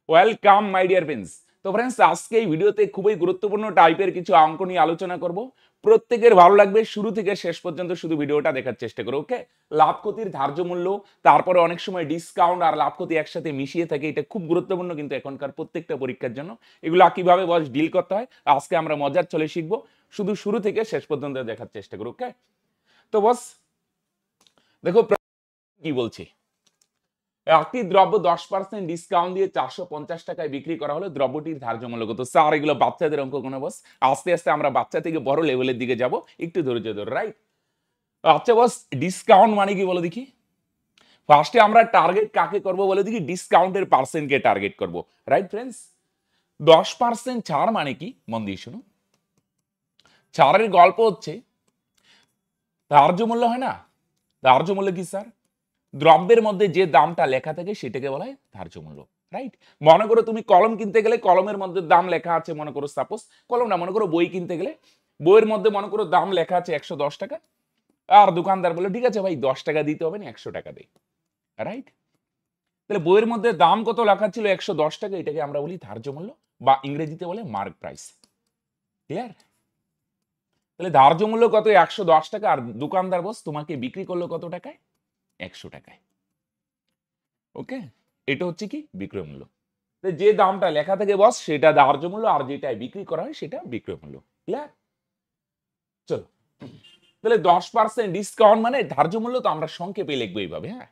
Welcome my dear friends. তো friends, আজকে এই ভিডিওতে খুবই গুরুত্বপূর্ণ টাইপের কিছু অঙ্ক নিয়ে আলোচনা করব। প্রত্যেকের ভালো লাগবে, শুরু থেকে শেষ পর্যন্ত শুধু ভিডিওটা দেখার চেষ্টা করো। ওকে, লাভ ক্ষতির ধার্য মূল্য, তারপরে অনেক সময় ডিসকাউন্ট আর লাভ ক্ষতি একসাথে মিশিয়ে থাকে, এটা খুব গুরুত্বপূর্ণ কিন্তু এখনকার প্রত্যেকটা পরীক্ষার জন্য। এগুলো কিভাবে বস ডিল করতে হয় আজকে আমরা মজার চলে শিখবো, শুধু শুরু থেকে শেষ পর্যন্ত দেখার চেষ্টা করো। ওকে, তো বস দেখো কি বলছি। একটি দ্রব্য 10% ডিসকাউন্ট দিয়ে 450 টাকায় বিক্রি করা হলে দ্রব্যটির ধার্য মূল্য কত? স্যার এগুলো বাচ্চাদের অঙ্ক কোনো বস, আস্তে আস্তে আমরা বাচ্চা থেকে বড় লেভেলের দিকে যাব, একটু ধৈর্য ধরে, রাইট? আচ্ছা বস, ডিসকাউন্ট মানে কি বলো দেখি। ফার্স্টে আমরা টার্গেট কাকে করব বলে দেখি, ডিসকাউন্টের পার্সেন্টকে টার্গেট করব, রাইট ফ্রেন্ডস? 10% ছাড় মানে কি, মন দিয়ে শুনুন। ছাড়ের গল্প হচ্ছে ধার্য মূল্য হয় না, ধার্য মূল্য কি স্যার? দ্রব্যের মধ্যে যে দামটা লেখা থাকে সেটাকে বলা হয় ধার্য মূল্য, রাইট? মনে করো তুমি কলম কিনতে গেলে কলমের মধ্যে দাম লেখা আছে, মনে করো সাপোজ কলম না, মনে করো বই কিনতে গেলে বইয়ের মধ্যে মনে করো দাম লেখা আছে 110 টাকা, আর দোকানদার বলে ঠিক আছে ভাই 10 টাকা দিতে হবে না, 100 টাকা দেই, রাইট? তাহলে বইয়ের মধ্যে দাম কত লেখা ছিল? 110 টাকা, এটাকে আমরা বলি ধার্য মূল্য, বা ইংরেজিতে বলে মার্ক প্রাইস। ক্লিয়ার? তাহলে ধার্য মূল্য কত? 110 টাকা, আর দোকানদার বস তোমাকে বিক্রি করলো কত টাকায়? 100 টাকায়। ওকে, এটা হচ্ছে কি বিক্রয় মূল্য। যে দামটা লেখা থাকে বস সেটা ধার্য মূল্য, আর যেটা বিক্রি করা হয় সেটা বিক্রয় মূল্য। ক্লিয়ার? চলো, তাহলে 10% ডিসকাউন্ট মানে ধার্য মূল্য, তো আমরা সংক্ষেপে লিখবো এইভাবে, হ্যাঁ।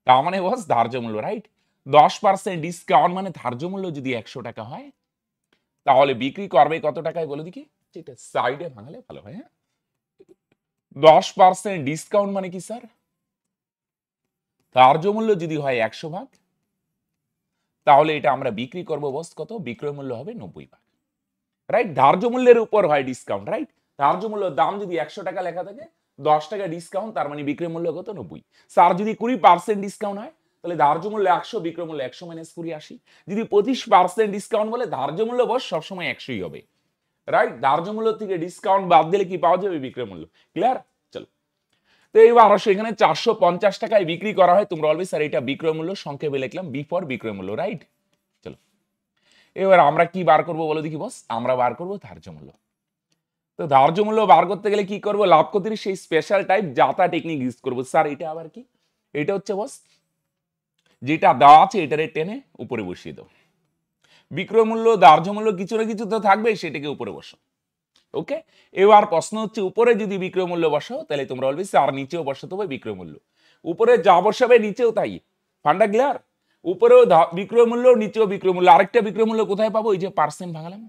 তার মানে বস ধার্য মূল্য, রাইট? 10% ডিসকাউন্ট মানে ধার্য মূল্য যদি 100 টাকা হয়, তাহলে বিক্রি করবে কত টাকায় বলে দেখি, সেটা সাইডে ভাঙালে ভালো হয়, হ্যাঁ। 10% ডিসকাউন্ট মানে কি স্যার? ধার্য মূল্য যদি হয় 100 ভাগ, তাহলে এটা আমরা বিক্রি করব বস কত? বিক্রয় মূল্য হবে 90 ভাগ, রাইট? ধার্য মূল্যের উপর হয় ডিসকাউন্ট, রাইট? ধার্য মূল্য দাম যদি 100 টাকা লেখা থাকে, 10 টাকা ডিসকাউন্ট, তার মানে বিক্রয় মূল্য কত? 90। স্যার যদি 20% ডিসকাউন্ট হয়, তাহলে ধার্য মূল্য 100, বিক্রয় মূল্য 100 মাইনাস 20 80। যদি 25% ডিসকাউন্ট বলে, ধার্য মূল্য বস সবসময় 100ই হবে, রাইট? ধার্য মূল্য থেকে ডিসকাউন্ট বাদ দিলে কি পাওয়া যাবে? বিক্রয় মূল্য। ক্লিয়ার? চলো, তো এইবার আসো, এখানে 450 টাকায় বিক্রি করা হয়, তোমরা বলবে স্যার এটা বিক্রয় মূল্য, সংক্ষেপে লিখলাম বি ফর বিক্রয় মূল্য, রাইট? চলো, এবার আমরা কি বার করবো বলো দেখি বস, আমরা বার করবো ধার্য মূল্য। তো ধার্য মূল্য বার করতে গেলে কি করবো? লাভ ক্ষতির সেই স্পেশাল টাইপ যাতা টেকনিক ইউজ করবো। স্যার এটা আবার কি? এটা হচ্ছে বস যেটা দেওয়া আছে এটারে টেনে উপরে বসিয়ে দাও। বিক্রয় মূল্য ধার্য মূল্য কিছু না কিছু তো থাকবে, সেটাকে উপরে বসো। ওকে, এবার প্রশ্ন হচ্ছে উপরে যদি বিক্রয় মূল্য বসাও, তাহলে তোমরা বলবে স্যার নিচেও বসাতে হবে বিক্রয় মূল্য। উপরে যা বসাবে নিচেও তাই, ফান্ডা ক্লিয়ার? উপরেও বিক্রয় মূল্য, নিচেও বিক্রয় মূল্য। আরেকটা বিক্রয় মূল্য কোথায় পাবো? এই যে পার্সেন্ট ভাঙালাম,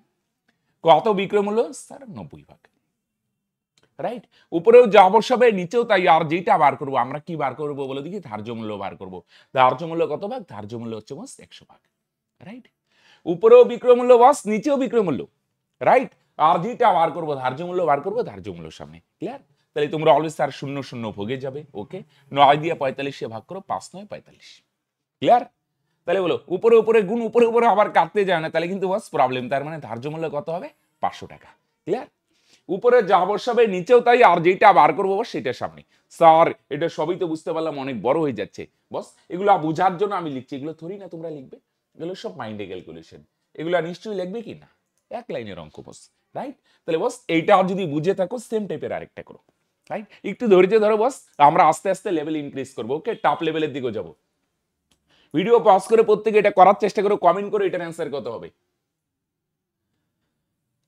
কত বিক্রয় মূল্য স্যার? 90 ভাগ, রাইট? উপরেও যা বসাবে নিচেও তাই, আর যেটা বার করবো আমরা কি বার করবো বলে দেখি, ধার্য মূল্য বার করবো। ধার্য মূল্য কত ভাগ? ধার্য মূল্য হচ্ছে বস 100 ভাগ, রাইট? উপরেও বিক্রয় মূল্য বস, নিচেও বিক্রয় মূল্য, রাইট? আর যেটা বার করবো ধার্য মূল্য বার করবো, ধার্য মূল্যের সামনে। ক্লিয়ার? তাহলে তোমরা অলওয়েজ স্যার 0 0 ভোগে যাবে। ওকে, 9 দিয়ে 45 ভাগ করো, 5 9 45। ক্লিয়ার? তাহলে বলো উপরে উপরে গুণ, উপরে উপরে আবার কাটতে যায় না, তাহলে কিন্তু বস প্রবলেম। তার মানে ধার্য মূল্য কত হবে? 500 টাকা। ক্লিয়ার? উপরে যা বসাবে নিচেও তাই, আর যেটা বার করবো বস সেটার সামনে। স্যার এটা সবই তো বুঝতে পারলাম, অনেক বড় হয়ে যাচ্ছে বস, এগুলো বোঝার জন্য আমি লিখছি, এগুলো থরি না তোমরা লিখবে, এগুলো সব মাইন্ডে ক্যালকুলেশন। এগুলো নিশ্চয়ই লিখবে কি না, এক লাইনের অঙ্ক বস, রাইট? তাহলে বস এইটা যদি বুঝে থাকো, সেম টাইপের আরেকটা করো, রাইট? একটু ধৈর্য ধরো বস, আমরা আস্তে আস্তে লেভেল ইনক্রিজ করবো। ওকে, টপ লেভেলের দিকে যাবো। ভিডিও পজ করে প্রত্যেকে এটা করার চেষ্টা করো, কমেন্ট করে এটার অ্যান্সার কত হবে।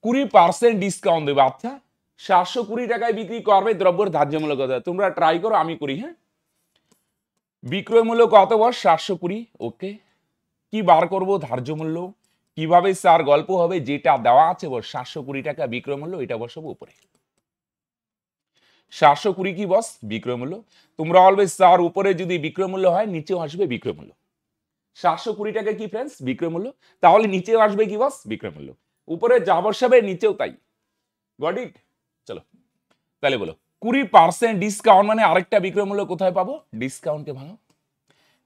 20% ডিসকাউন্ট দেবে, আচ্ছা 720 টাকায় বিক্রি করবে, দ্রব্যের ধার্য মূল্য কত? তোমরা ট্রাই করো, আমি করি, হ্যাঁ। বিক্রয় মূল্য কত বস? 720। ওকে, কি বার করব? ধার্য মূল্য। কিভাবে স্যার? গল্প হবে, যেটা দেওয়া আছে বস 720 টাকা বিক্রয় মূল্য, এটা বসাবো উপরে। 720 কি বস? বিক্রয় মূল্য। তোমরা অলওয়েজ স্যার উপরে যদি বিক্রয় মূল্য হয়, নিচেও আসবে বিক্রয় মূল্য। 720 টাকা কি ফ্রেন্ডস? বিক্রয় মূল্য। তাহলে নিচেও আসবে কি বস? বিক্রয় মূল্য। উপরে যা বসাবে নিচেও তাই। Got it? চলো, তাহলে বলো 20% ডিসকাউন্ট মানে আরেকটা বিক্রয় মূল্য কোথায় পাবো? ডিসকাউন্টে ভাঙো।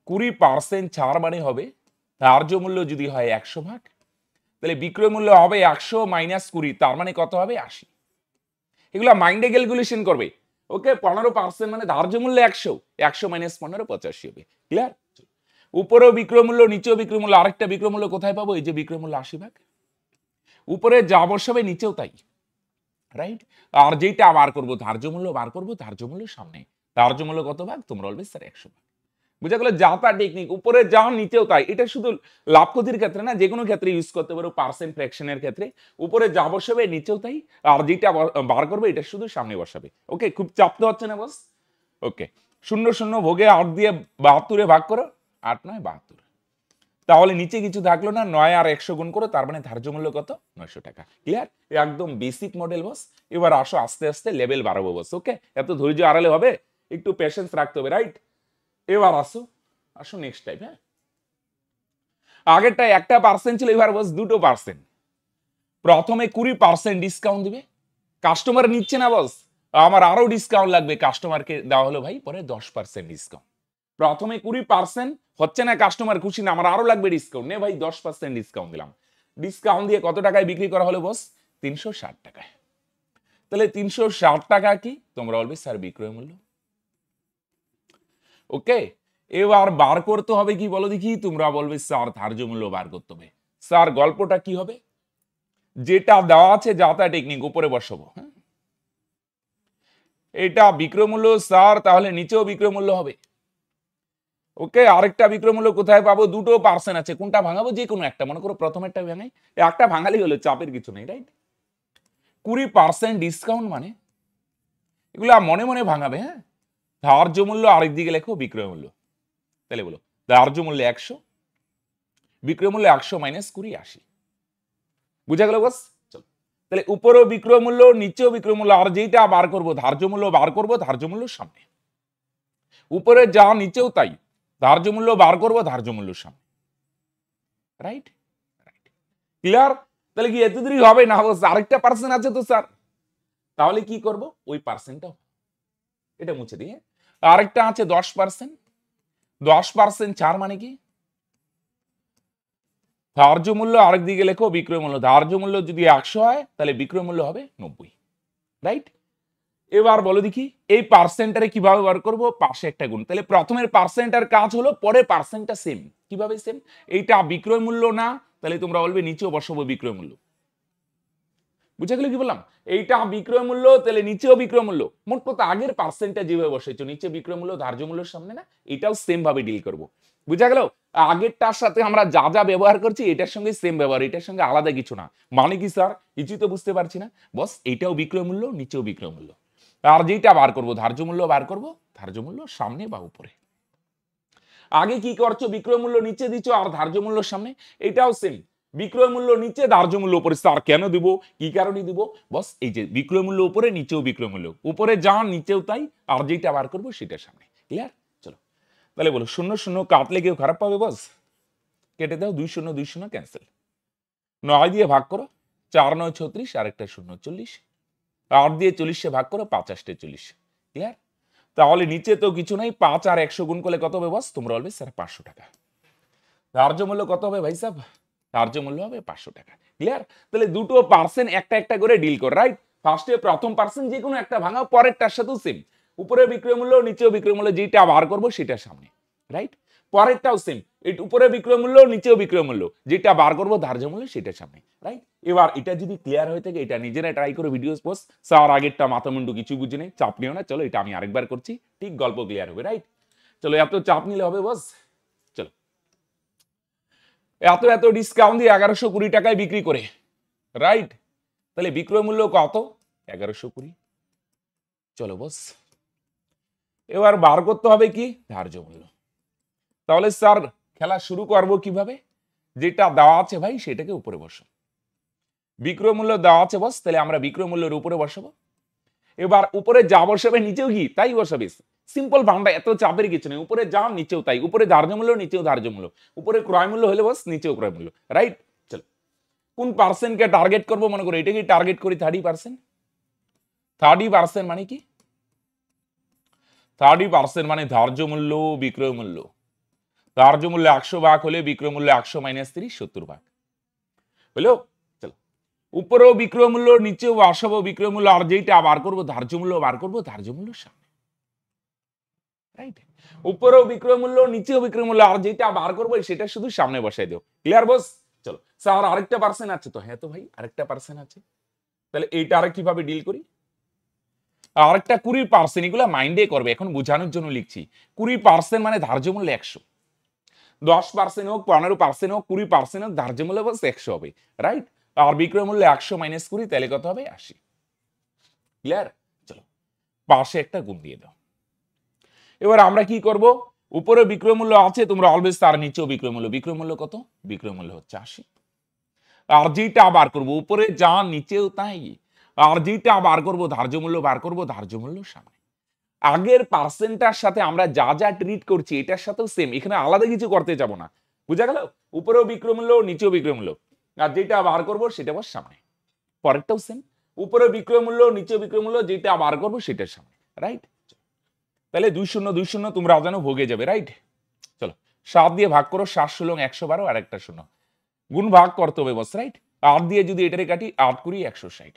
20% ছাড় মানে হবে ধার্য মূল্য যদি হয় 100 ভাগ, তাহলে বিক্রয় মূল্য হবে 100 মাইনাস 20, তার মানে কত হবে? 80। এগুলো মাইন্ডে ক্যালকুলেশন করবে। ওকে, 15% মানে ধার্য মূল্য 100, 100 মাইনাস 15 85 হবে। ক্লিয়ার? উপরেও বিক্রয় মূল্য, নিচেও বিক্রয় মূল্য, আরেকটা বিক্রয় মূল্য কোথায় পাবো? এই যে বিক্রয় মূল্য 80 ভাগ, উপরে যা বসাবে নিচেও তাই, রাইট? আর যেটা বার করবো ধার্য মূল্য বার করবো, ধার্য মূল্য সামনে। ধার্য মূল্য কত ভাগ? তোমরা বলবে স্যার 100 ভাগ। বুঝা গেল? যা তা টেকনিক, উপরে যা নিচেও তাই। এটা শুধু লাভ ক্ষতির ক্ষেত্রে না, যে কোনো ক্ষেত্রে ইউজ করতে পারো, পার্সেন্ট ফ্র্যাকশনের ক্ষেত্রে উপরে যা বসাবে নিচেও তাই, আর যেটা বার করবে এটা শুধু সামনে বসাবে। ওকে, খুব চাপ তো হচ্ছে না বস? ওকে, 0 0 ভোগে 8 দিয়ে 72 ভাগ করো, 8 9 72। তাহলে নিচে কিছু থাকলো না, 9 আর 100 গুণ করো, তার মানে ধার্য মূল্য কত? 900 টাকা। ক্লিয়ার? একদম বেসিক মডেল বস। এবার আসো আস্তে আস্তে লেভেল বাড়াবো বস। ওকে, এত ধৈর্য আড়ালে হবে, একটু পেশেন্স রাখতে হবে, রাইট? এবার আসো আসো নেক্সট টাইপ। হ্যাঁ, আগেরটা 1% ছিল, এবার বস 2%। প্রথমে 20% ডিসকাউন্ট দিবে, কাস্টমার নিচ্ছে না বস, আমার আরো ডিসকাউন্ট লাগবে, কাস্টমারকে দেওয়া হলো ভাই পরে 10% ডিসকাউন্ট। প্রথমে 20% হচ্ছে না, কাস্টমার খুশি না, আমার আরো লাগবে ডিসকাউন্ট, নে ভাই 10% ডিসকাউন্ট দিলাম। ডিসকাউন্ট দিয়ে কত টাকায় বিক্রি করা হলো বস? 360 টাকায়। তাহলে 360 টাকা কি? তোমরা বলবে স্যার বিক্রয় মূল্য। ওকে, এবার বার করতে হবে কি বলো দেখি? তোমরা বলবে স্যার ধার্য মূল্য বার করতে হবে। স্যার গল্পটা কি হবে? যেটা দেওয়া আছে যা তা টেকনিক উপরে বসাবো। হ্যাঁ, এটা বিক্রয় মূল্য স্যার, তাহলে নিচেও বিক্রয় মূল্য হবে। ওকে, আরেকটা বিক্রয় মূল্য কোথায় পাবো? 2% আছে, কোনটা ভাঙাবো? যে কোনো একটা, মনে করো প্রথমেরটা ভাঙাই, একটা ভাঙালি হলো, চাপের কিছু নেই, রাইট? 20% ডিসকাউন্ট মানে এগুলো মনে মনে ভাঙাবে। হ্যাঁ, ধার্য মূল্য আরেকদিকে লেখো বিক্রয় মূল্য। তাহলে বলো ধার্য মূল্য 100, বিক্রয় মূল্য 100 মাইনাস 20 80। বুঝা গেল বস? চলো, তাহলে উপরেও বিক্রয় মূল্য, নিচেও বিক্রয় মূল্য, আর যেটা বার করবো ধার্য মূল্য বার করবো, ধার্য মূল্য সামনে। উপরে যা নিচেও তাই, ধার্য মূল্য বার করবো, ধার্য মূল্য সামনে, রাইট? ক্লিয়ার? তাহলে কি এত দেরি হবে না বস? আরেকটা পার্সেন্ট আছে তো স্যার, তাহলে কি করব? ওই পার্সেন্টটা এটা মুছে দিয়ে আরেকটা আছে 10%। 10% ছাড় মানে কি? ধার্য মূল্য আরেক দিকে লেখো বিক্রয় মূল্য। ধার্য মূল্য যদি 100 হয় তাহলে বিক্রয় মূল্য হবে 90, রাইট? এবার বলো দেখি এই পার্সেন্টটারে কিভাবে বার করব? পাশে একটা গুণ। তাহলে প্রথমের পার্সেন্টের কাজ হলো, পরে পার্সেন্টটা সেম। কিভাবে সেম? এইটা বিক্রয় মূল্য না, তাহলে তোমরা বলবে নিচেও বসাবো বিক্রয় মূল্য। বুঝা গেল কি বললাম? এইটা বিক্রয় মূল্য, তাহলে নিচেও বিক্রয় মূল্য। মোট কথা আগের পার্সেন্টটা যেভাবে বসাইছো, নিচে বিক্রয় মূল্য ধার্য মূল্যের সামনে না, এটাও সেম ভাবে ডিল করব। বুঝা গেল? আগেরটার সাথে আমরা যা যা ব্যবহার করছি এটার সঙ্গে সেম ব্যবহার, এটার সঙ্গে আলাদা কিছু না। মানে কি স্যার? কিছুই তো বুঝতে পারছি না বস। এইটাও বিক্রয় মূল্য, নিচেও বিক্রয় মূল্য, আর যেটা বার করব ধার্য মূল্য বার করব, ধার্য মূল্য সামনে বা উপরে। আগে কি করছো? বিক্রয় মূল্য নিচে দিচ্ছ আর ধার্য মূল্য সামনে। এটাও সেম, বিক্রয় মূল্য নিচে, ধার্য মূল্য উপরে। স্যার কেন দিব? কি কারণে দিব? বস এই যে বিক্রয় মূল্য উপরে, নিচেও বিক্রয় মূল্য, উপরে যা নিচেও তাই, আর যেটা বার করবো সেটা সামনে। ক্লিয়ার? চলো, তাহলে বলো 0 0 কাটলে কেউ খারাপ পাবে বস? কেটে দাও, 2 0 2 0 ক্যান্সেল। 9 দিয়ে ভাগ করো, 4 9 36, আর একটা 0 40। 8 দিয়ে 40 ভাগ করো, 5 8 40। ক্লিয়ার? তাহলে নিচে তো কিছু নাই, 5 আর 100 গুণ করলে কত হবে বস? তোমরা বলবে স্যার 500 টাকা। ধার্য মূল্য কত হবে ভাই সাহেব? ধার্য মূল্য হবে 500 টাকা। ক্লিয়ার? তাহলে দুটো পার্সেন্ট একটা একটা করে ডিল কর, রাইট? ফার্স্টে প্রথম পার্সেন্ট যে কোনো একটা ভাঙাও, পরেরটার সাথেও সেম। উপরে বিক্রয় মূল্য, নিচেও বিক্রয় মূল্য, যেটা বার করবো সেটা সামনে, রাইট? পরেরটাও সেম, উপরে বিক্রয় মূল্য, নিচেও বিক্রয় মূল্য, যেটা বার করবো ধার্য মূল্য সেটা সামনে, রাইট? এবার এটা যদি ক্লিয়ার হয়ে থাকে, এটা নিজেরা ট্রাই করে ভিডিওস পোস্ট। স্যার আগেরটা মাথা মুন্ডু কিছু বুঝি নেই, চাপ নিও না, চলো এটা আমি আরেকবার করছি, ঠিক গল্প ক্লিয়ার হবে, রাইট? চলো, এত চাপ নিলে হবে বস? চলো, এত এত ডিসকাউন্ট দিয়ে 1120 টাকায় বিক্রি করে, রাইট? তাহলে বিক্রয় মূল্য কত? 1120। চলো বস, এবার বার করতে হবে কি? ধার্য মূল্য। তাহলে স্যার খেলা শুরু করবো কিভাবে? যেটা দেওয়া আছে ভাই সেটাকে উপরে বসো। বিক্রয় মূল্য দেওয়া আছে বস, তাহলে আমরা বিক্রয় মূল্যের উপরে বসাবো। এবার উপরে যা বসাবে নিচেও কি তাই বসাবে। সিম্পল ভান্ডা, এত চাপের কিছু নেই। উপরে যা নিচেও তাই, উপরে ধার্য মূল্য, নিচেও ধার্য মূল্য। উপরে ক্রয় মূল্য হলে বস, নিচেও ক্রয় মূল্য, রাইট? চলো, কোন পার্সেন্টকে টার্গেট করবো? মনে করো এটাকে টার্গেট করি 30%। 30% মানে কি? 30% মানে ধার্য মূল্য, বিক্রয় মূল্য। ধার্য মূল্য 100 ভাগ হলে বিক্রয় মূল্য 100 মাইনাস 30, 70 ভাগ হলো। চলো, উপরেও বিক্রয় মূল্য, নিচেও বসাবো বিক্রয় মূল্য, আর যেটা বার করবো ধার্য মূল্য বার করবো, ধার্য মূল্য সামনে। রাইট? উপরেও বিক্রয় মূল্য, নিচেও বিক্রয় মূল্য, আর যেটা বার করবো সেটা শুধু সামনে বসাই দিও। ক্লিয়ার বস? চলো স্যার আরেকটা পার্সেন্ট আছে তো, হ্যাঁ তো ভাই আরেকটা পার্সেন্ট আছে, তাহলে এইটা আর কিভাবে ডিল করি? আরেকটা 20%, এগুলা মাইন্ডে করবে, এখন বোঝানোর জন্য লিখছি। 20% মানে ধার্য মূল্য 100, 10% হোক, 15% হোক, 20% হোক, ধার্য মূল্য বাস 100 হবে, রাইট? আর বিক্রয় মূল্য 100 মাইনাস 20, তাহলে কত হবে? 80। ক্লিয়ার? চলো পাশে একটা গুণ দিয়ে দাও। এবার আমরা কি করব? উপরে বিক্রয় মূল্য আছে, তোমরা অলওয়েজ তার নিচেও বিক্রয় মূল্য। বিক্রয় মূল্য কত? বিক্রয় মূল্য হচ্ছে 80। আর যেটা বার করব, উপরে যা নিচেও তাই, আর যেটা বার করব ধার্য মূল্য বার করব, ধার্য মূল্য সামনে। আগের পার্সেন্টটার সাথে আমরা যা যা ট্রিট করছি এটার সাথেও সেম, এখানে আলাদা কিছু করতে যাব না। বুঝা গেল? উপরেও বিক্রয় মূল্য, নিচেও বিক্রয় মূল্য, আর যেটা বার করব সেটা আবার সামনে। পরেরটাও সেম, উপরে বিক্রয় মূল্য, নিচে বিক্রয় মূল্য, যেটা বার করব সেটার সামনে, রাইট? তাহলে 2 0 2 0 তোমরা জানো ভোগে যাবে, রাইট? চলো 7 দিয়ে ভাগ করো, 7 16 112, আর একটা শূন্য, গুণ ভাগ করতে হবে বস, রাইট? 8 দিয়ে যদি এটারে কাটি, 8 করি 160।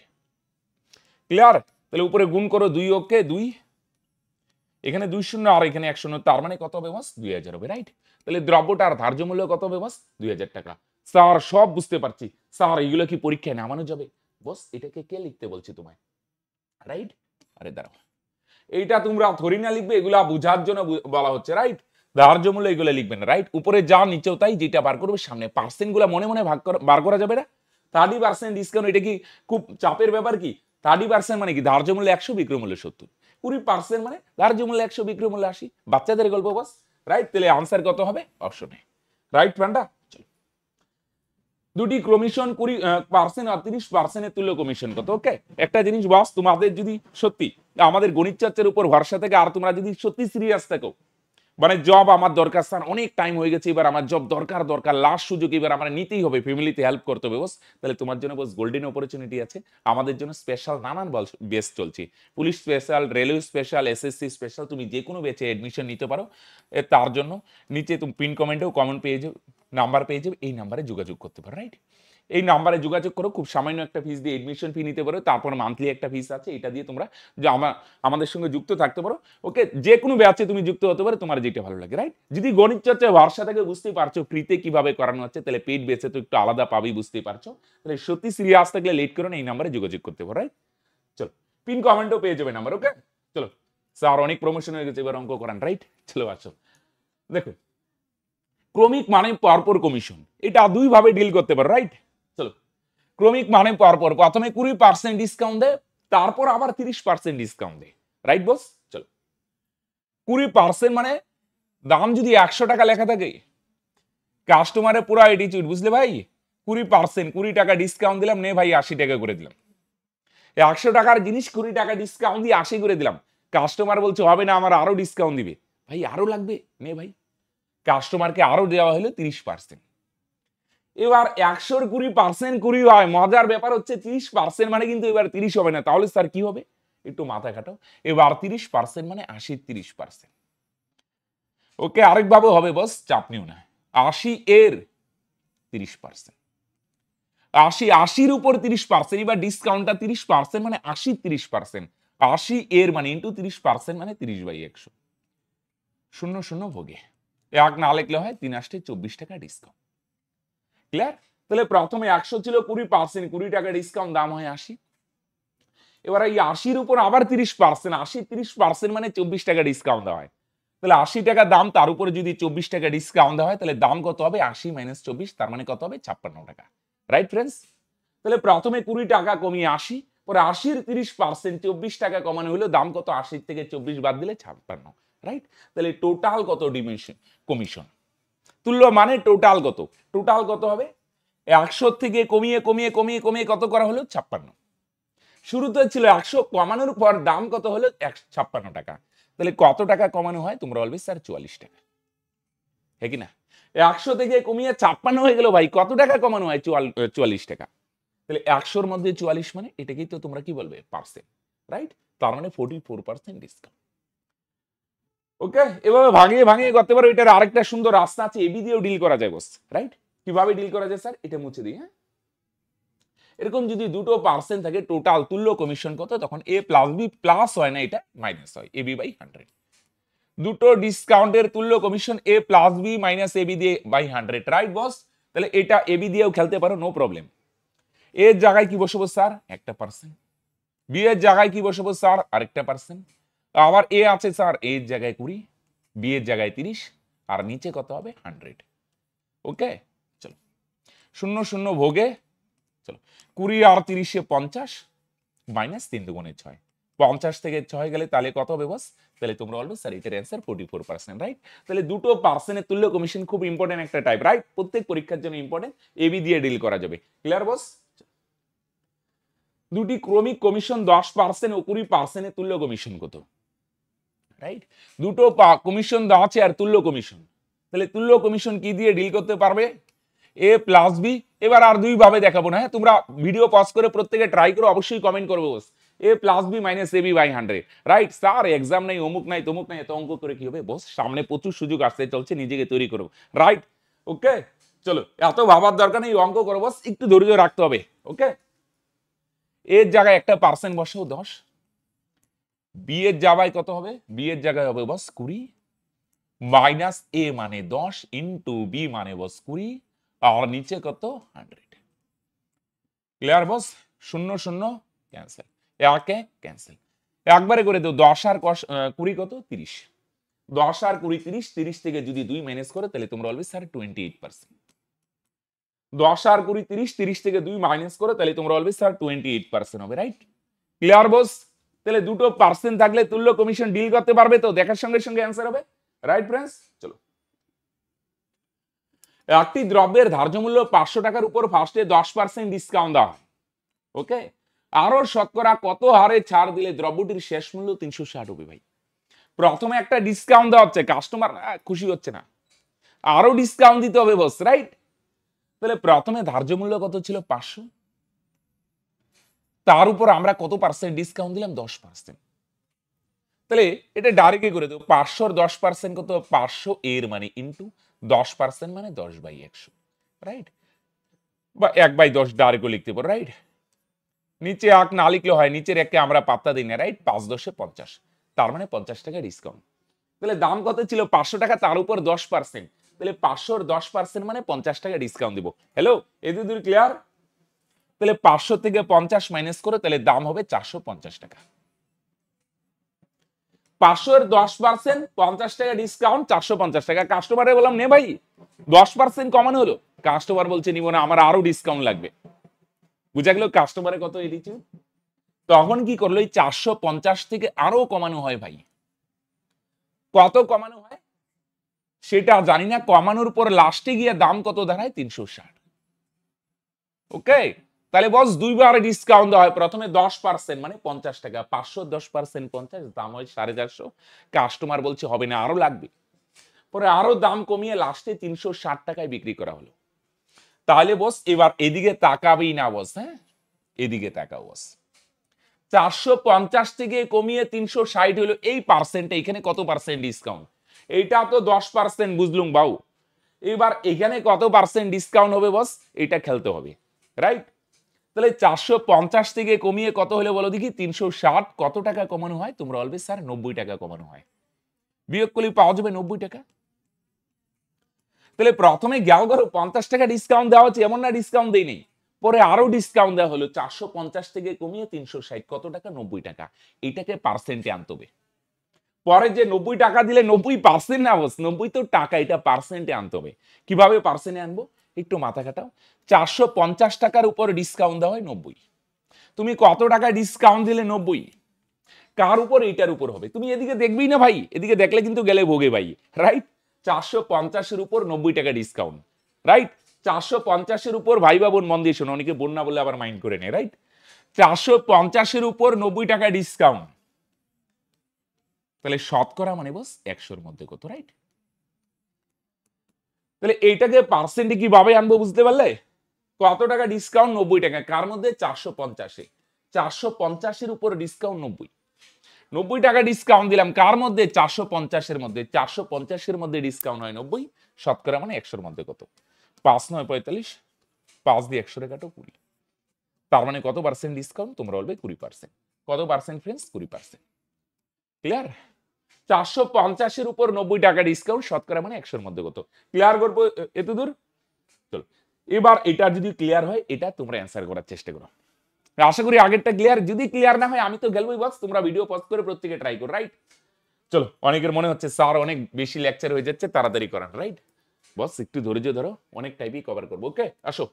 ক্লিয়ার? তাহলে উপরে গুণ করো, 2 ওকে 2, এখানে 2 0 আর এখানে 1 0, তার মানে কত হবে বস? 2000 হবে, রাইট? তাহলে দ্রব্যটার ধার্য মূল্য কত হবে বস? 2000 টাকা। স্যার সব বুঝতে পারছি, স্যার এগুলো কি পরীক্ষায় নামানো যাবে? বস এটাকে কে লিখতে বলছি তোমায়, রাইট? আরে দাঁড়াও, এইটা তোমরা থরি না লিখবে, এগুলা বুঝার জন্য বলা হচ্ছে, রাইট? ধার্য মূল্য এগুলো লিখবেন, রাইট? উপরে যা নিচেও তাই, যেটা বার করবে সামনে। পার্সেন্ট গুলা মনে মনে বার করা যাবে না। 30% ডিসকাউন্ট, এটা কি খুব চাপের ব্যাপার? কি 30% মানে কি? ধার্য মূল্য 100, বিক্রয় মূল্য 70। 20% মানে ধার্য মূল্য 100, বিক্রয় মূল্য 80। বাচ্চাদের গল্প বস, রাইট? তাহলে আনসার কত হবে? অপশনে, রাইট? ফ্রেন্ডা চলো, দুটি কমিশন 20% আর 30% তুল্য কমিশন কত? ওকে, একটা জিনিস বস, তোমাদের যদি সত্যি আমাদের গণিত চর্চার উপর ভরসা থেকে, আর তোমরা যদি সত্যি সিরিয়াস থাকো, মানে জব আমার দরকার স্যার, অনেক টাইম হয়ে গেছে, এবার আমার জব দরকার, লাস্ট সুযোগ, এবার আমার নিতেই হবে, ফ্যামিলিতে হেল্প করতে হবে বস, তাহলে তোমার জন্য বস গোল্ডেন অপরচুনিটি আছে। আমাদের জন্য স্পেশাল নানান বেস চলছে, police special, railway special, SSC special, তুমি যে কোনো বেচে এডমিশন নিতে পারো। তার জন্য নিচে তুমি পিন কমেন্টেও কমেন্ট পেয়ে যাবে, নাম্বার পেয়ে যাবে, এই নাম্বারে যোগাযোগ করতে পারো, রাইট? এই নাম্বারে যোগাযোগ করো, খুব সামান্য একটা ফিস দিয়ে এডমিশন ফি নিতে পারো, তারপর মান্থলি একটা ফিস আছে, এটা দিয়ে তোমরা যে আমাদের সঙ্গে যুক্ত থাকতে পারো। ওকে, যে কোনো ব্যাচে তুমি যুক্ত হতে পারো, তোমার যেটা ভালো লাগে, রাইট? যদি গণিত চর্চায় ভরসা থেকে বুঝতেই পারছো ফ্রিতে কিভাবে করানো হচ্ছে, তাহলে পেড বেচে তো একটু আলাদা পাবি, বুঝতেই পারছো। তাহলে সত্যি সিরিয়াস থাকলে লেট করো না, এই নাম্বারে যোগাযোগ করতে পারো, রাইট? চলো পিন কমেন্টও পেয়ে যাবে নাম্বার। ওকে চলো, স্যার অনেক প্রমোশন হয়ে গেছে, এবার অঙ্ক করান, রাইট? চলো আসো, দেখো ক্রমিক মানে পরপর কমিশন, এটা দুই ভাবে ডিল করতে পারো, রাইট? চলো, ক্রমিক মানে পরপর প্রথমে 20% ডিসকাউন্ট দেয়, তারপর আবার 30% ডিসকাউন্ট দেয়, রাইট বস? চলো, 20% মানে দাম যদি 100 টাকা লেখা থাকে, কাস্টমারের পুরো অ্যাটিটিউড, বুঝলে ভাই? 20%, 20 টাকা ডিসকাউন্ট দিলাম, নে ভাই 80 টাকা করে দিলাম। 100 টাকার জিনিস 20 টাকা ডিসকাউন্ট দিয়ে 80 করে দিলাম। কাস্টমার বলছে হবে না, আমার আরো ডিসকাউন্ট দিবে। ভাই আরো লাগবে, নে ভাই। কাস্টমারকে আরো দেওয়া হলো 30%। এবার 100-র 20% 20 হয়, মজার ব্যাপার হচ্ছে 30% মানে কিন্তু এবার 30 হবে না, তাহলে স্যার কি হবে? একটু মাথা খাটাও। এবার 30% মানে 80-র 30%। ওকে, আরেকভাবে হবে বস, চাপ নিও না। 80 এর 30%, 80-র উপর 30%, এবার ডিসকাউন্টটা 30% মানে 80-র 30%। 80 এর মানে ইন্টু 30% মানে 30/100। 0 0 ভোগে, এক না লিখলে হয় 3 8 24 টাকা ডিসকাউন্ট। ক্লিয়ার? তাহলে প্রথমে 100 ছিল, 20%, 20 টাকা ডিসকাউন্ট, দাম হয় 80। এবার এই 80-র উপর আবার 30%, 80 30% মানে 24 টাকা ডিসকাউন্ট দেওয়া হয়। তাহলে 80 টাকা দাম, তার উপরে যদি 24 টাকা ডিসকাউন্ট দেওয়া হয়, তাহলে দাম কত হবে? 80 মাইনাস 24, তার মানে কত হবে? 56 টাকা, রাইট ফ্রেন্ডস? তাহলে প্রথমে 20 টাকা কমিয়ে 80, পরে 80-র 30% 24 টাকা কমানো হলো, দাম কত? 80 থেকে 24 বাদ দিলে 56, রাইট? তাহলে টোটাল কত ডিমিশন কমিশন? তুল্য মানে টোটাল কত? টোটাল কত হবে? 100 থেকে কমিয়ে কমিয়ে কমিয়ে কমিয়ে কত করা হলো? 56। শুরুতে ছিল 100, কমানোর পর দাম কত হলো? 56 টাকা। তাহলে কত টাকা কমানো হয়? তোমরা বলবে স্যার 44 টাকা, হ্যাঁ কি না? 100 থেকে কমিয়ে 56 হয়ে গেল, ভাই কত টাকা কমানো হয়? 44 টাকা। তাহলে 100-র মধ্যে 44 মানে এটাকেই তো তোমরা কি বলবে? Percent, right? তার মানে 44% ডিসকাউন্ট। ওকে, এভাবে ভাঙিয়ে ভাঙিয়ে করতে পারো। এটার আরেকটা সুন্দর রাস্তা আছে, এবি দিয়েও ডিল করা যায় বস, রাইট? কিভাবে ডিল করা যায় স্যার? এটা মুছে দিই, হ্যাঁ? এরকম যদি দুটো পার্সেন্ট থাকে, টোটাল তুল্য কমিশন কত? তখন এ প্লাস বি প্লাস হয় না, এটা মাইনাস হয়, এবি বাই 100। দুটো ডিসকাউন্টের তুল্য কমিশন এ প্লাস বি মাইনাস এবি দিয়ে বাই 100, রাইট বস? তাহলে এটা এবি দিয়েও খেলতে পারো, নো প্রবলেম। এর জায়গায় কি বসাবো স্যার? 1%। বি এর জায়গায় কি বসাবো স্যার? আরেকটা পার্সেন্ট। আবার এ আছে স্যার, এর জায়গায় 20, বি এর জায়গায় 30, আর নিচে কত হবে? 100। ওকে, চলো 0 0 ভোগে, চলো 20 আর 30 50 মাইনাস 3 দুগুণে 6, 50 থেকে 6 গেলে তাহলে কত হবে বস? তাহলে তোমরা বলবে স্যার এটার অ্যান্সার 44%, রাইট? তাহলে দুটো পার্সেন্টের তুল্য কমিশন খুব ইম্পর্টেন্ট একটা টাইপ, রাইট? প্রত্যেক পরীক্ষার জন্য ইম্পর্টেন্ট, এবি দিয়ে ডিল করা যাবে। ক্লিয়ার বস? দুটি ক্রমিক কমিশন 10% ও 20% তুল্য কমিশন কত? রাইট? দুটো কমিশন দেওয়া আছে আর তুল্য কমিশন, তাহলে তুল্য কমিশন কি দিয়ে ডিল করতে পারবে? এ প্লাস বি। এবার আর দুই ভাবে দেখাবো না, হ্যাঁ? তোমরা ভিডিও পজ করে প্রত্যেকে ট্রাই করো, অবশ্যই কমেন্ট করবে boss. A plus B minus AB by 100, right? Sir exam নাই, অমুক নাই, তমুক নাই, এত অঙ্ক করে কি হবে বস? সামনে প্রচুর সুযোগ আসতে চলছে, নিজেকে তৈরি করো, রাইট? ওকে, চলো এত ভাবার দরকার নেই, অঙ্ক করো বস, একটু ধৈর্য রাখতে হবে। ওকে, এর জায়গায় একটা পার্সেন্ট বসাও 10, বি এর জায়গায় কত হবে? বি এর জায়গায় হবে বস 20, মাইনাস এ মানে 10 ইন্টু বি মানে বস 20, আর নিচে কত? 100। ক্লিয়ার বস? 0 0 ক্যান্সেল, একে ক্যান্সেল, একবারে করে দাও। 10 আর 20 কত? 30। 10 আর 20 30, 30 থেকে যদি 2 মাইনাস করে তাহলে তোমরা বলবে স্যার 28%। 10 আর 20 30, 30 থেকে 2 মাইনাস করে তাহলে তোমরা বলবে স্যার 28% হবে, রাইট? ক্লিয়ার বস? তাহলে দুটো পার্সেন্ট থাকলে তুল্য কমিশন ডিল করতে পারবে তো, দেখার সঙ্গে সঙ্গে অ্যান্সার হবে, রাইট ফ্রেন্ডস? চলো, একটি দ্রব্যের ধার্য মূল্য 500 টাকার উপর ফার্স্টে 10% ডিসকাউন্ট দেওয়া হয়। ওকে, আরো শতকরা কত হারে ছাড় দিলে দ্রব্যটির শেষ মূল্য 360 হবে? ভাই প্রথমে একটা ডিসকাউন্ট দেওয়া হচ্ছে, কাস্টমার খুশি হচ্ছে না, আরো ডিসকাউন্ট দিতে হবে বস, রাইট? তাহলে প্রথমে ধার্য মূল্য কত ছিল? 500, তার উপর আমরা কত পার্সেন্ট ডিসকাউন্ট দিলাম? 10%। তাহলে এটা ডাইরেক্টলি করে দেবো, 500 10% কত? 500 এর মানে ইন্টু 10% মানে 10/100, রাইট? বা 1/10 ডাইরেক্টলি লিখতে পারো, রাইট? নিচে এক না লিখলে হয়, নিচের একে আমরা পাত্তা দিই না, রাইট? 5 10 50, তার মানে 50 টাকা ডিসকাউন্ট। তাহলে দাম কত ছিল? 500 টাকা, তার উপর 10%, তাহলে 500 10% মানে 50 টাকা ডিসকাউন্ট দিব। হ্যালো, এদের দুই ক্লিয়ার? তাহলে 500 থেকে 50 মাইনাস করে তাহলে দাম হবে 450 টাকা। 500 এর 10%, 50 টাকা ডিসকাউন্ট, 450 টাকা। কাস্টমারে বললাম নে ভাই 10% কমানো হলো, কাস্টমার বলছে নিব না, আমার আরো ডিসকাউন্ট লাগবে। বুঝা গেল কাস্টমারে কত এডিটিউড? তখন কি করলো? এই 450 থেকে আরো কমানো হয় ভাই। কত কমানো হয় সেটা জানি না, কমানোর পর লাস্টে গিয়ে দাম কত দাঁড়ায়? 360। ওকে, তাহলে বস দুইবার ডিসকাউন্ট দেওয়া হয়, প্রথমে 10% মানে 50 টাকা, 500 10% 50, দাম হয় 450। কাস্টমার বলছে হবে না, আরো লাগবে, পরে আরো দাম কমিয়ে লাস্টে 360 টাকায় বিক্রি করা হলো। তাহলে বস এবার এদিকে তাকাবেই না বস, হ্যাঁ এদিকে তাকাও বস। 450 থেকে কমিয়ে 360 হলো, এই পার্সেন্টে এখানে কত পার্সেন্ট ডিসকাউন্ট? এইটা তো 10% বুঝলুম বাউ। এবার এখানে কত পার্সেন্ট ডিসকাউন্ট হবে বস? এটা খেলতে হবে, রাইট? তাহলে 450 থেকে কমিয়ে কত হলে বলো দেখি? 360। কত টাকা কমানো হয়? তোমরা বলবে স্যার 90 টাকা কমানো হয়। বিয়োগ করলে পাওয়া যাবে 90 টাকা। তাহলে প্রথমে গেল ধরো 50 টাকা ডিসকাউন্ট দেওয়া হচ্ছে, এমন না ডিসকাউন্ট দেই নেই, পরে আরো ডিসকাউন্ট দেওয়া হলো 450 থেকে কমিয়ে 360, কত টাকা? 90 টাকা। এটাকে পার্সেন্টে আনতে হবে। পরে যে 90 টাকা দিলে 90% না বস, 90 তো টাকা, এটা পার্সেন্টে আনতে হবে। কিভাবে পার্সেন্টে আনবো? একটু মাথা খাটাও। 450 টাকার উপর ডিসকাউন্ট দেওয়া হয় 90, তুমি কত টাকা ডিসকাউন্ট দিলে? 90। কার উপর? এইটার উপর হবে। তুমি এদিকে দেখবেই না ভাই, এদিকে দেখলে কিন্তু গেলে ভোগে ভাই, রাইট? 450 উপর 90 টাকা ডিসকাউন্ট, রাইট? 450 উপর ভাই বা বোন মন দিয়ে শোনো, অনেকে বোন না বলে আবার মাইন্ড করে নেয়, রাইট? 450 উপর 90 টাকা ডিসকাউন্ট, তাহলে শতকরা মানে বস 100 মধ্যে কত, রাইট? তাহলে এইটাকে পার্সেন্টে কিভাবে আনবো বুঝতে পারলে? কত টাকা ডিসকাউন্ট? 90 টাকা, কার মধ্যে? 450-এ। 450 উপর ডিসকাউন্ট 90, 90 টাকা ডিসকাউন্ট দিলাম কার মধ্যে? 450 মধ্যে। 450 মধ্যে ডিসকাউন্ট হয় 90, শতকরা মানে 100 মধ্যে কত? 5 9 45, 5 দিয়ে 100 কাটো 20, তার মানে কত পার্সেন্ট ডিসকাউন্ট? তোমরা বলবে 20%। কত পার্সেন্ট ফ্রেন্ডস? 20%। ক্লিয়ার? 450-এর উপর 90 টাকা ডিসকাউন্ট, শতকরা মানে 100-এর মধ্যে কত? ক্লিয়ার করবো এত দূর? চলো এবার এটা যদি ক্লিয়ার হয়, এটা তোমরা অ্যান্সার করার চেষ্টা করো। আশা করি আগেরটা ক্লিয়ার। যদি ক্লিয়ার না হয় আমি তো গেলবই বক্স, তোমরা ভিডিও পজ করে প্রত্যেকে ট্রাই করো, রাইট? চলো, অনেকের মনে হচ্ছে স্যার অনেক বেশি লেকচার হয়ে যাচ্ছে, তাড়াতাড়ি করান, রাইট? বস একটু ধৈর্য ধরো, অনেক টাইপই কভার করবো। ওকে, আসো।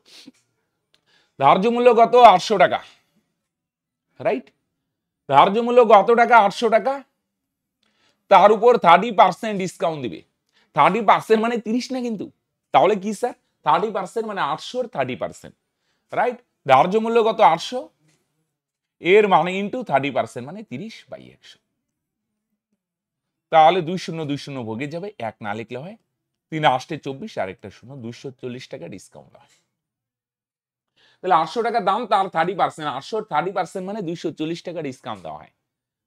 ধার্য মূল্য কত? 800 টাকা, রাইট? ধার্য মূল্য কত টাকা? 800 টাকা। তার উপর 30% ডিসকাউন্ট দিবে। 30% মানে 30 না কিন্তু, তাহলে কি স্যার? 30% মানে 800-র 30%, রাইট? ধার্য মূল্য কত? 800, এর মানে ইন্টু 30% মানে 30/100। তাহলে 2 শূন্য ভোগে যাবে, 1 না লিখলে হয় 3 8 24 আর একটা শূন্য, 240 টাকা ডিসকাউন্ট হয়। তাহলে 800 টাকা দাম, তার 30%, 800-র 30% মানে 240 টাকা ডিসকাউন্ট দেওয়া হয়।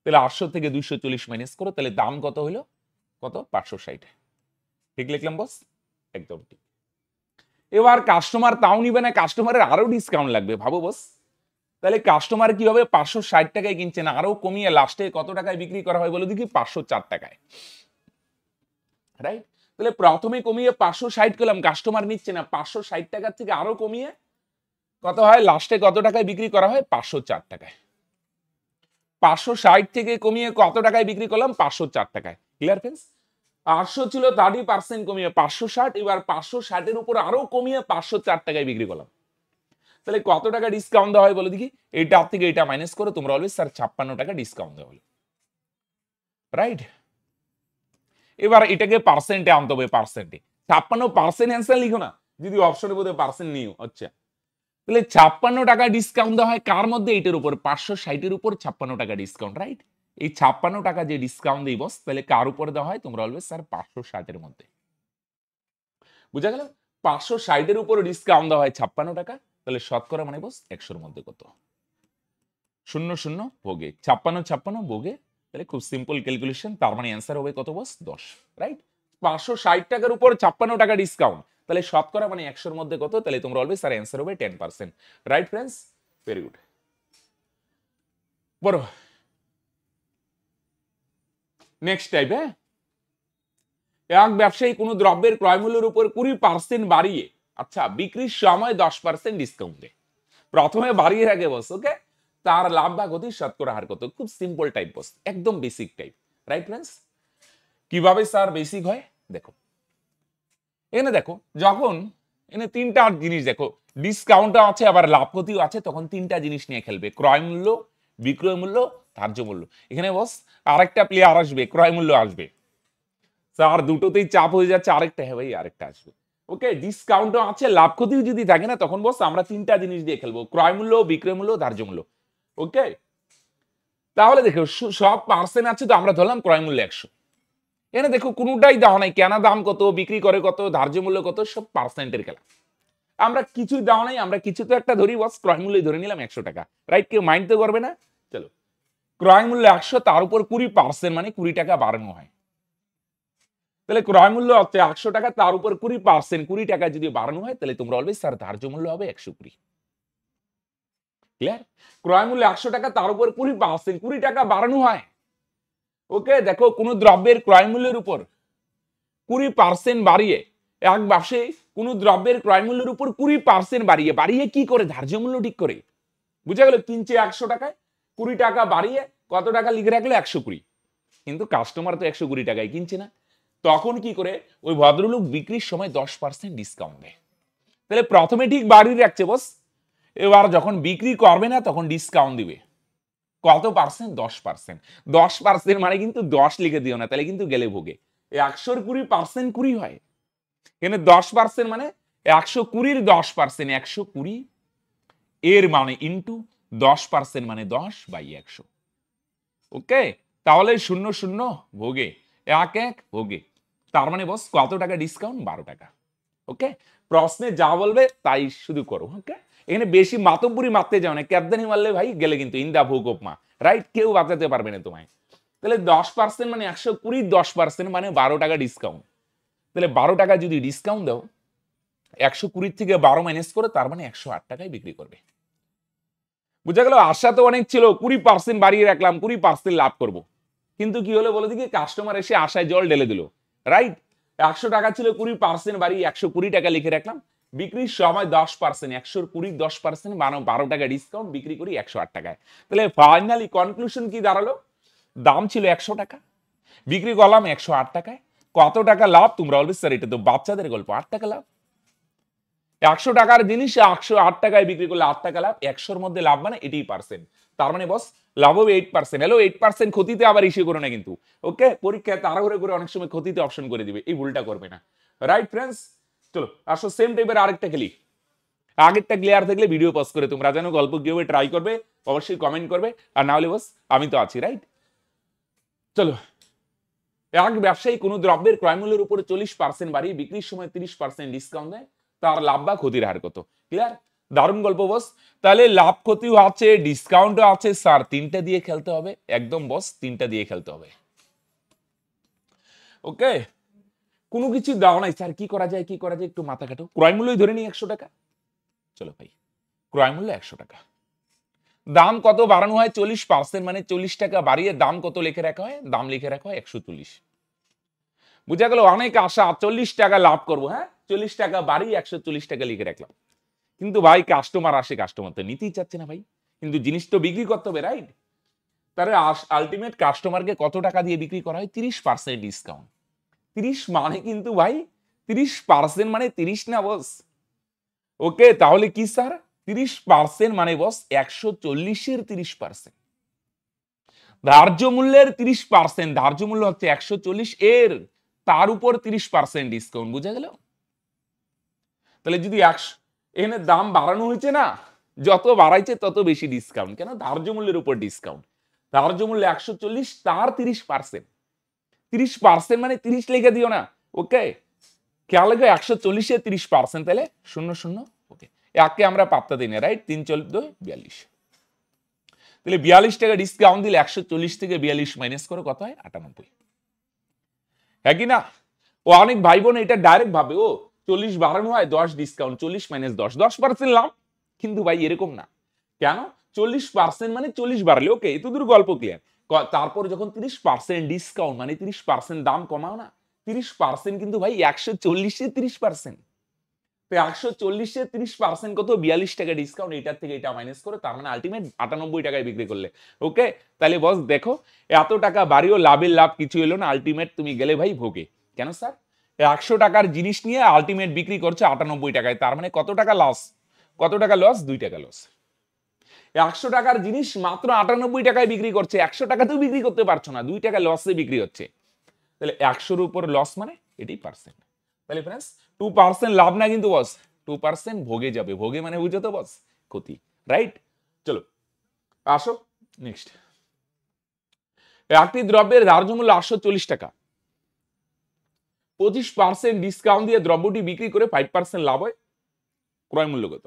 তাহলে 800 থেকে 240 মাইনাস করো, তাহলে দাম কত হলো? কত? 560। ঠিক লিখলাম বস? একদম ঠিক। এবার কাস্টমার তাও নিবে না, কাস্টমারের আরো ডিসকাউন্ট লাগবে, ভাবো বস। তাহলে কাস্টমার কি হবে? 560 টাকায় কিনছে না, আরো কমিয়ে লাস্টে কত টাকায় বিক্রি করা হয় বলো দেখি? 504 টাকায়, রাইট? তাহলে প্রথমে কমিয়ে 560 করলাম, কাস্টমার নিচ্ছে না, 560 টাকার থেকে আরো কমিয়ে কত হয়? লাস্টে কত টাকায় বিক্রি করা হয়? 504 টাকায়। 560 থেকে কমিয়ে কত টাকায় বিক্রি করলাম? 504 টাকায়। Clear friends? 800 ছিল, 30% কমিয়ে 560, এবার 560-এর উপর আরো কমিয়ে 504 টাকায় বিক্রি করলাম। তাহলে কত টাকা ডিসকাউন্ট দেওয়া হয় বলো দেখি? এইটা থেকে এটা মাইনাস করো, তোমরা অলওয়েজ স্যার 56 টাকা ডিসকাউন্ট দেওয়া হলো, রাইট? এবার এটাকে পার্সেন্টে আনতে হবে, পার্সেন্টে 56% অ্যান্সার লিখো না, যদি অপশনের মধ্যে পার্সেন্ট নিও। আচ্ছা, তাহলে 56 টাকা ডিসকাউন্ট দেওয়া হয় কার মধ্যে? এটার উপর, 560-এর উপর 56 টাকা ডিসকাউন্ট, রাইট? এই 56 টাকা যে ডিসকাউন্ট দিই বস, তাহলে কার উপরে দেওয়া হয়? তোমরা অলওয়েজ স্যার 560-এর মধ্যে। বুঝা গেল? 560-এর উপর ডিসকাউন্ট দেওয়া হয় 56 টাকা, তাহলে শতকরা মানে বস 100-এর মধ্যে কত? 00 ভোগে 56 ভোগে, তাহলে খুব সিম্পল ক্যালকুলেশন, তার মানে অ্যান্সার হবে কত বস? 10, রাইট? 560 টাকার উপর 56 টাকা ডিসকাউন্ট, তাহলে শতকরা মানে 100-এর মধ্যে কত? তাহলে তোমরা অলওয়েজ স্যার অ্যান্সার হবে 10%, রাইট ফ্রেন্ডস? Very good. বড় নেক্সট টাইপ, হ্যাঁ? এক ব্যবসায়ী কোনো দ্রব্যের ক্রয় মূল্যের উপর 20% বাড়িয়ে, আচ্ছা, বিক্রির সময় 10% ডিসকাউন্ট দেয়। প্রথমে বাড়িয়ে রাখে বস, ওকে? তার লাভ বা ক্ষতি শতকরা হার কত? খুব সিম্পল টাইপ বস, একদম বেসিক টাইপ, রাইট ফ্রেন্ডস? কিভাবে স্যার বেসিক হয় দেখো, এখানে দেখো, যখন এখানে তিনটা জিনিস দেখো, ডিসকাউন্টও আছে আবার লাভ ক্ষতিও আছে, তখন তিনটা জিনিস নিয়ে খেলবে: ক্রয় মূল্য, বিক্রয় মূল্য, ধার্য মূল্য। এখানে বস আরেকটা প্লেয়ার আসবে, ক্রয় মূল্য আসবে। স্যার দুটোতেই চাপ হয়ে যাচ্ছে, আরেকটা, হ্যাঁ ভাই আরেকটা আসবে। ওকে, ডিসকাউন্টও আছে, লাভ ক্ষতিও যদি থাকে না, তখন বস আমরা তিনটা জিনিস দিয়ে খেলবো: ক্রয় মূল্য, বিক্রয় মূল্য, ধার্য মূল্য। ওকে, তাহলে দেখো সব পার্সেন্ট আছে, তো আমরা ধরলাম ক্রয় মূল্য 100। এখানে দেখো কোনোটাই দেওয়া নাই, কেনা দাম কত, বিক্রি করে কত, ধার্য মূল্য কত, সব পার্সেন্টের খেলা। আমরা কিছুই দেওয়া নাই, আমরা কিছু তো একটা ধরি বস, ক্রয় মূল্য ধরে নিলাম 100 টাকা, রাইট? কেউ মাইন্ড তো করবে না। চলো, ক্রয় মূল্য 100, তার উপর 20%, মানে 20 টাকা বাড়ানো হয়। তাহলে ক্রয় মূল্য হচ্ছে 100 টাকা, তার উপর 20%, 20 টাকা যদি বাড়ানো হয়, তাহলে তোমরা অলওয়েজ স্যার ধার্য মূল্য হবে 120। ক্লিয়ার? ক্রয় মূল্য 100 টাকা, তার উপর 20%, 20 টাকা বাড়ানো হয়। ওকে, দেখো কোন দ্রব্যের ক্রয় মূল্যের উপর 20% বাড়িয়ে, এক ব্যবসায়ী কোন দ্রব্যের ক্রয় মূল্যের উপর 20% বাড়িয়ে, বাড়িয়ে কি করে? ধার্য মূল্য ঠিক করে। বুঝা গেল? কিনছে 100 টাকায়, 20 টাকা বাড়িয়ে কত টাকা লিখে রাখলো? 120। কিন্তু কাস্টমার তো 120 টাকায় কিনছে না, তখন কি করে? ওই ভদ্রলোক বিক্রির সময় 10% ডিসকাউন্ট দেয়। তাহলে প্রথমে ঠিক বাড়িয়ে রাখছে বস, এবার যখন বিক্রি করবে না তখন ডিসকাউন্ট দিবে। কত পার্সেন্ট? 10%। 10% মানে কিন্তু 10 লিখে দিও না, তাহলে কিন্তু গেলে ভোগে। 100-র 20% 20 হয়, এখানে 10% মানে 120-র 10%, 120 এর মানে ইন্টু 10% মানে 10/100। ওকে, তাহলে 00 ভোগে, 11 ভোগে, তার মানে বস কত টাকা ডিসকাউন্ট? 12 টাকা। ওকে, প্রশ্নে যা বলবে তাই শুধু করো। ওকে, এখানে বেশি মাতব্বরি মারতে যাও না, ক্যাবদানি মারলে ভাই গেলে কিন্তু ইন্দা ভোগ মা, রাইট? কেউ বাঁচাতে পারবে না তোমায়। তাহলে 10% মানে 120, 10% মানে 12 টাকা ডিসকাউন্ট। তাহলে 12 টাকা যদি ডিসকাউন্ট দাও, 120 থেকে 12 মাইনাস করে, তার মানে 108 টাকায় বিক্রি করবে। বুঝা গেল? আশা তো অনেক ছিল, 20% বাড়িয়ে রাখলাম, 20% লাভ করবো। কিন্তু কি হলো বলে দেখি, কাস্টমার এসে আশায় জল ঢেলে দিল, রাইট? 100 টাকা ছিল, 20% বাড়ি 120 টাকা লিখে রাখলাম। বিক্রির সময় 10%, 120 10% 12 টাকা ডিসকাউন্ট, বিক্রি করি 108 টাকায়। তাহলে ফাইনালি কনক্লুশন কি দাঁড়ালো? দাম ছিল 100 টাকা, বিক্রি করলাম 108 টাকায়। কত টাকা লাভ? তোমরা বলবে স্যার এটা তো বাচ্চাদের গল্প। 8 টাকা লাভ। 100 টাকার জিনিস 108 টাকায় বিক্রি করলে 8 টাকা লাভ। 100-র মধ্যে লাভ মানে 80%। তার মানে বস লাভ হবে 8%। হ্যালো, 8% ক্ষতিতে আবার ইস্যু করো না কিন্তু, ওকে? পরীক্ষায় তাড়াহুড়ো করে অনেক সময় ক্ষতিতে অপশন করে দিবে, এই ভুলটা করবে না, রাইট ফ্রেন্ডস? চলো আসো সেম টাইপের আরেকটা খেলি। আগেরটা ক্লিয়ার থাকলে ভিডিও পজ করে তোমরা জানো গল্প কিভাবে ট্রাই করবে, অবশ্যই কমেন্ট করবে, আর না হলে বস আমি তো আছি, রাইট? চলো, এক ব্যবসায়ী কোনো দ্রব্যের ক্রয়মূল্যের উপরে 40% বাড়িয়ে বিক্রির সময় 30% ডিসকাউন্ট দেয়, তার লাভ বা ক্ষতির হার কত? ক্লিয়ার? দারুণ গল্প বস। তাহলে লাভ ক্ষতিও আছে, ডিসকাউন্টও আছে, স্যার তিনটা দিয়ে খেলতে হবে, একদম বস তিনটা দিয়ে খেলতে হবে, ওকে? কোনো কিছু দাও নাই স্যার, কি করা যায় কি করা যায়, একটু মাথা কাটো। ক্রয়মূল্যই ধরে নিই 100 টাকা। চলো ভাই, ক্রয়মূল্য 100 টাকা, দাম কত বাড়ানো হয়? 40%, মানে 40 টাকা বাড়িয়ে দাম কত লিখে রাখা হয়? দাম লিখে রাখা হয় 140। বুঝা গেল? অনেক আশা 40 টাকা লাভ করবো, হ্যাঁ 40 টাকা বাড়ি 140 টাকা লিখে রাখলাম। কিন্তু ভাই কাস্টমার আসে, কাস্টমার তো নিতেই চাচ্ছে না ভাই, কিন্তু জিনিস তো বিক্রি করতে হবে, রাইট? তাহলে আলটিমেট কাস্টমারকে কত টাকা দিয়ে বিক্রি করা হয়? 30% ডিসকাউন্ট। 30 মানে কিন্তু ভাই 30% মানে 30 না বস, ওকে? তাহলে কি স্যার? 30% মানে বস 140-এর 30%, ধার্য মূল্যের 30%, ধার্য মূল্য হচ্ছে 140 এর, তার উপর 30% ডিসকাউন্ট। বুঝা গেল? তাহলে যদি 100 এখানে দাম বাড়ানো হয়েছে না, যত বাড়াইছে তত বেশি ডিসকাউন্ট, কেন? ধার্য মূল্যের উপর ডিসকাউন্ট। ধার্য মূল্য 140, তার 30%, 30% মানে 30 লিখে দিও না, ওকে? খেয়াল রাখবে 140-এর 30%, তাহলে 00, ওকে? একে আমরা পাত্তা দিই না, রাইট? 3 14 42, তাহলে 42 টাকা ডিসকাউন্ট দিলে 140 থেকে 42 মাইনাস করে কত হয়? 98, হ্যাঁ কি না? ও অনেক ভাই বোন এটা ডাইরেক্ট ভাবে, ও 40 বাড়ানো হয় 10 ডিসকাউন্ট, 40 মাইনাস 10, 10% লাভ। কিন্তু ভাই এরকম না, কেন? 40% মানে 40 বাড়লে, ওকে এতদূর গল্প ক্লিয়ার। তারপর যখন 30% ডিসকাউন্ট মানে 30% দাম কমাও না, 30% কিন্তু ভাই 140-এ 30%, তো 140-এ 30% কত? 42 টাকা ডিসকাউন্ট, এটার থেকে এটা মাইনাস করে, তার মানে আলটিমেট 98 টাকায় বিক্রি করলে, ওকে? তাহলে বস দেখো, এত টাকা বাড়িও লাভের লাভ কিছু এলো না, আলটিমেট তুমি গেলে ভাই ভোগে। কেন স্যার? 100 টাকার জিনিস নিয়ে আলটিমেট বিক্রি করছে 98 টাকায়, তার মানে কত টাকা লস? কত টাকা লস? 2 টাকা লস। 100 টাকার জিনিস মাত্র 98 টাকায় বিক্রি করছে, 100 টাকাতেও বিক্রি করতে পারছো না, 2 টাকা লসে বিক্রি হচ্ছে। তাহলে 100-এর উপর লস মানে এটাই পার্সেন্ট। তাহলে ফ্রেন্ডস 2% লাভ না কিন্তু বস, 2% ভোগে যাবে। ভোগে মানে বুঝো তো বস, ক্ষতি, রাইট? চলো আসো নেক্সট। একটি দ্রব্যের ধার্য মূল্য 840 টাকা, 25% ডিসকাউন্ট দিয়ে দ্রব্যটি বিক্রি করে 5% লাভ হয়, ক্রয় মূল্য কত?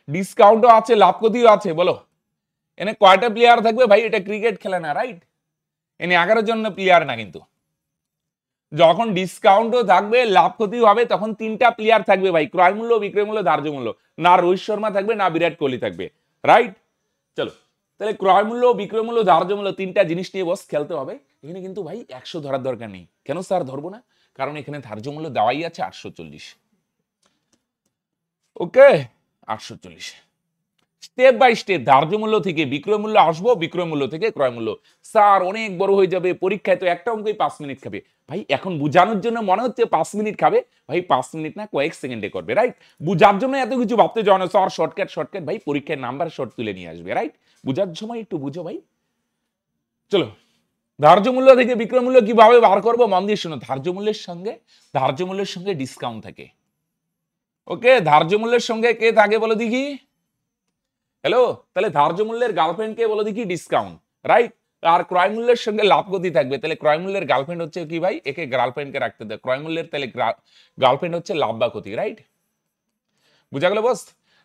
ডিসকাউন্টও আছে, লাভ ক্ষতিও আছে, বলো। এনে কয়টা প্লেয়ার থাকবে ভাই? এটা ক্রিকেট খেলে না, রাইট? এনে 11 জন প্লেয়ার না কিন্তু। যখন ডিসকাউন্টও থাকবে, লাভ ক্ষতি হবে, তখন 3টা প্লেয়ার থাকবে ভাই, ক্রয় মূল্য, বিক্রয় মূল্য, ধার্য মূল্য। না রোহিত শর্মা থাকবে, না বিরাট কোহলি থাকবে, রাইট? চলো, তাহলে ক্রয় মূল্য, বিক্রয় মূল্য, ধার্য মূল্য, 3টা জিনিস নিয়ে বস খেলতে হবে। এখানে কিন্তু ভাই 100 ধরার দরকার নেই। কেন স্যার ধরবো না? কারণ এখানে ধার্য মূল্য দেওয়াই আছে 840, ওকে? 840, স্টেপ বাই স্টেপ ধার্য মূল্য থেকে বিক্রয় মূল্য আসবো, বিক্রয় মূল্য থেকে ক্রয় মূল্য। স্যার অনেক বড় হয়ে যাবে, পরীক্ষায় তো একটা অঙ্কই 5 মিনিট খাবে। ভাই এখন বুঝানোর জন্য মনে হচ্ছে 5 মিনিট খাবে, ভাই 5 মিনিট না, কয়েক সেকেন্ডে করবে, রাইট? বুঝার জন্য এত কিছু ভাবতে যাও না, স্যার শর্টকাট শর্টকাট, ভাই পরীক্ষায় নাম্বার শর্ট তুলে নিয়ে আসবে, রাইট? বুঝার সময় একটু বুঝো ভাই। চলো, ধার্য মূল্য থেকে বিক্রয় মূল্য কিভাবে বার করবো মন দিয়ে শোনো। ধার্য মূল্যের সঙ্গে ডিসকাউন্ট থাকে, ওকে? ধার্য মূল্যের সঙ্গে কে থাকে বলো দেখি? হ্যালো, তাহলে ধার্য মূল্যের গার্লফ্রেন্ড কে বলো দেখি? Discount, right? আর ক্রয় মূল্যের সঙ্গে লাভ ক্ষতি থাকবে, তাহলে ক্রয় মূল্যের গার্লফ্রেন্ড হচ্ছে কি ভাই? একে গার্লফ্রেন্ডকে রাখতে দেয়, ক্রয় মূল্যের তাহলে গার্লফ্রেন্ড হচ্ছে লাভ বা ক্ষতি, রাইট? বুঝা গেল বস?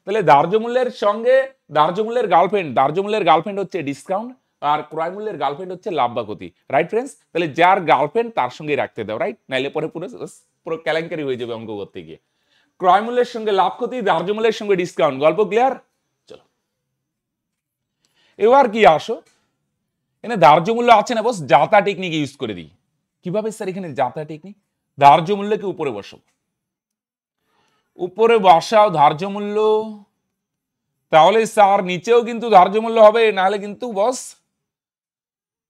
তাহলে ধার্য মূল্যের সঙ্গে ধার্য মূল্যের গার্লফ্রেন্ড হচ্ছে ডিসকাউন্ট, আর ক্রয় মূল্যের গার্লফ্রেন্ড হচ্ছে লাভ বা ক্ষতি, রাইট ফ্রেন্ডস? তাহলে যার গার্লফ্রেন্ড তার সঙ্গে রাখতে দাও, রাইট? নাইলে পরে পুরো পুরো কেলেঙ্কারি হয়ে যাবে অঙ্ক করতে গিয়ে। ক্রয় মূল্যের সঙ্গে লাভ ক্ষতি, ধার্য মূল্যের সঙ্গে ডিসকাউন্ট, গল্প ক্লিয়ার? চলো এবার কি আসো, এখানে ধার্য মূল্য আছে না বস, যাতা টেকনিক ইউজ করে দিই। কিভাবে স্যার এখানে যাতা টেকনিক? ধার্য মূল্যকে উপরে বসাও, উপরে বসাও ধার্য মূল্য, তাহলে স্যার নিচেও কিন্তু ধার্য মূল্য হবে, নাহলে কিন্তু বস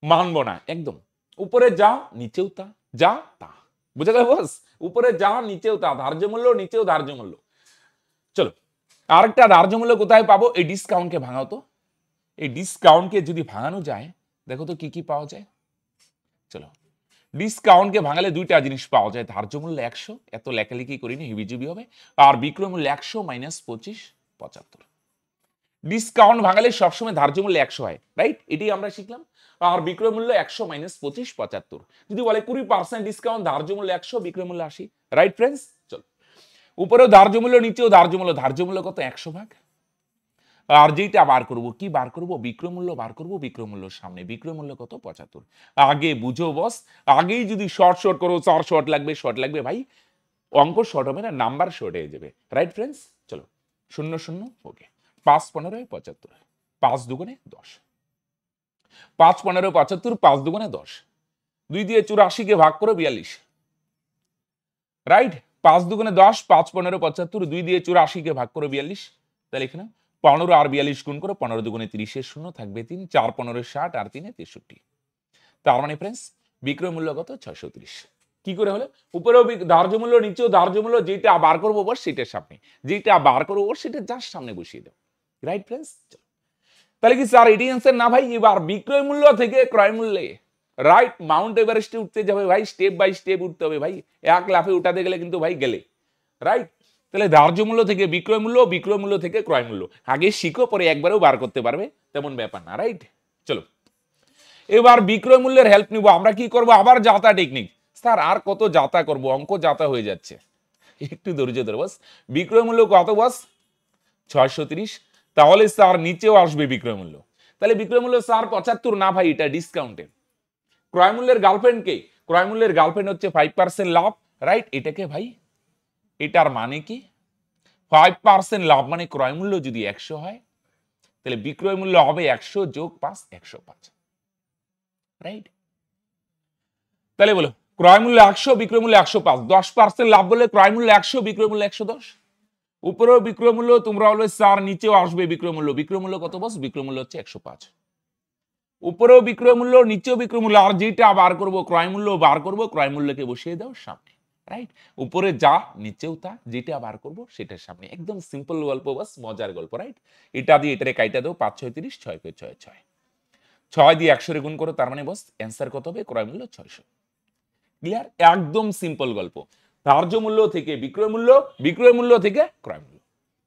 মানব না। একদম উপরে যা নিচেও তা, যা তা, বুঝা গেল বস? উপরে যা নিচেও তা, ধার্য মূল্য নিচেও ধার্য মূল্য। চলো আরেকটা ধার্য মূল্য কোথায় পাবো? এই ডিসকাউন্টকে ভাঙাও তো। এই ডিসকাউন্টকে যদি ভাঙানো যায়, দেখো তো কি কি পাওয়া যায়। চলো ডিসকাউন্টকে ভাঙালে দুইটা জিনিস পাওয়া যায়, ধার্য মূল্য 100, এত লেখালেখি করিনি, হিবিজিবি হবে, আর বিক্রয় মূল্য 100 মাইনাস 25 75। ডিসকাউন্ট ভাঙালে সবসময় ধার্য মূল্য 100 হয়, রাইট? এটাই আমরা শিখলাম। আর বিক্রয় মূল্য 100 মাইনাস 25 75। যদি বলে 20% ডিসকাউন্ট, ধার্য মূল্য 100, বিক্রয় মূল্য 80, রাইট ফ্রেন্ডস? চলো উপরেও ধার্য মূল্য, নিচেও ধার্য মূল্য। ধার্য মূল্য কত? 100 ভাগ। আর যেটা বার করব, কি বার করব? বিক্রয় মূল্য বার করব, বিক্রয় মূল্য সামনে, বিক্রয় মূল্য কত? 75। আগে বুঝো বস, আগেই যদি শর্ট করো, 4 শর্ট লাগবে ভাই, অঙ্ক শর্ট হবে না, নাম্বার শর্ট হয়ে যাবে, রাইট ফ্রেন্ডস? চলো 0 0 ওকে, 5 15 75, 5 দুগুণে 10, 5 15 75, 5 দুগুণে 10, 2 দিয়ে 84 কে ভাগ করো 42, রাইট? 5 দুগুণে 10, 5 15 75, 2 দিয়ে 84 কে ভাগ করো 42, তাহলে এখানে 15 আর 42 গুণ করো, 15 দুগুণে 30, এর শূন্য থাকবে 3, 4 15 60 আর 3 63। তার মানে ফ্রেন্ডস বিক্রয় মূল্য কত? 630। কি করে হলো? উপরেও ধার্য মূল্য, নিচেও ধার্য মূল্য, যেটা বার করবো বস সেটার সামনে, যেটা বার করবো বস সেটা জাস্ট সামনে বসিয়ে দাও, রাইট ফ্রেন্ডস? তাহলে কি স্যার এটি অ্যান্সার না ভাই? এবার বিক্রয় মূল্য থেকে ক্রয় মূল্যে, রাইট? মাউন্ট এভারেস্টে উঠতে যাবে ভাই, স্টেপ বাই স্টেপ উঠতে হবে ভাই, এক লাফে উঠাতে গেলে কিন্তু ভাই গেলে, রাইট? তাহলে ধার্য মূল্য থেকে বিক্রয় মূল্য, বিক্রয় মূল্য থেকে ক্রয় মূল্য, আগে শিখো পরে একবারেও বার করতে পারবে, তেমন ব্যাপার না, রাইট? চলো এবার বিক্রয় মূল্যের হেল্প নিব। আমরা কি করব? আবার যাতা টেকনিক। স্যার আর কত যাতা করব, অঙ্ক যাতা হয়ে যাচ্ছে, একটু ধৈর্য ধরে বস। বিক্রয় মূল্য কত বস? 630। তাহলে স্যার নিচেও আসবে বিক্রয় মূল্য, তাহলে বিক্রয় মূল্য স্যার 75 না ভাই, এটা ডিসকাউন্টে। ক্রয় মূল্যের গার্লফ্রেন্ড কে? ক্রয় মূল্যের গার্লফ্রেন্ড হচ্ছে 5% লাভ, রাইট? এটাকে ভাই, এটার মানে কি? 5% লাভ মানে ক্রয় মূল্য যদি 100 হয়, তাহলে বিক্রয় মূল্য হবে 100 যোগ 5, 105, রাইট? তাহলে বলো ক্রয় মূল্য 100, বিক্রয় মূল্য 105, 10% লাভ বলে ক্রয় মূল্য 100, বিক্রয় মূল্য 110। উপরেও বিক্রয় মূল্য, তোমরা হলো স্যার নিচেও আসবে বিক্রয় মূল্য। বিক্রয় মূল্য কত বস? বিক্রয় মূল্য হচ্ছে 105। উপরেও বিক্রয় মূল্য, নিচেও বিক্রয় মূল্য, আর যেটা বার করব ক্রয় মূল্য বার করব, ক্রয় মূল্যকে বসিয়ে দাও সামনে, রাইট? উপরে যা নিচেও তা, যেটা বার করব সেটার সামনে। একদম সিম্পল গল্প বস, মজার গল্প, রাইট? এটা দিয়ে এটারে কাইটা দাও, 5 6 30, 6 6 6 6, 6 দিয়ে 100 রে গুণ করো, তার মানে বস অ্যান্সার কত হবে? ক্রয় মূল্য 600। ক্লিয়ার? একদম সিম্পল গল্প। ধার্য মূল্য থেকে বিক্রয় মূল্য, বিক্রয় মূল্য থেকে ক্রয় মূল্য।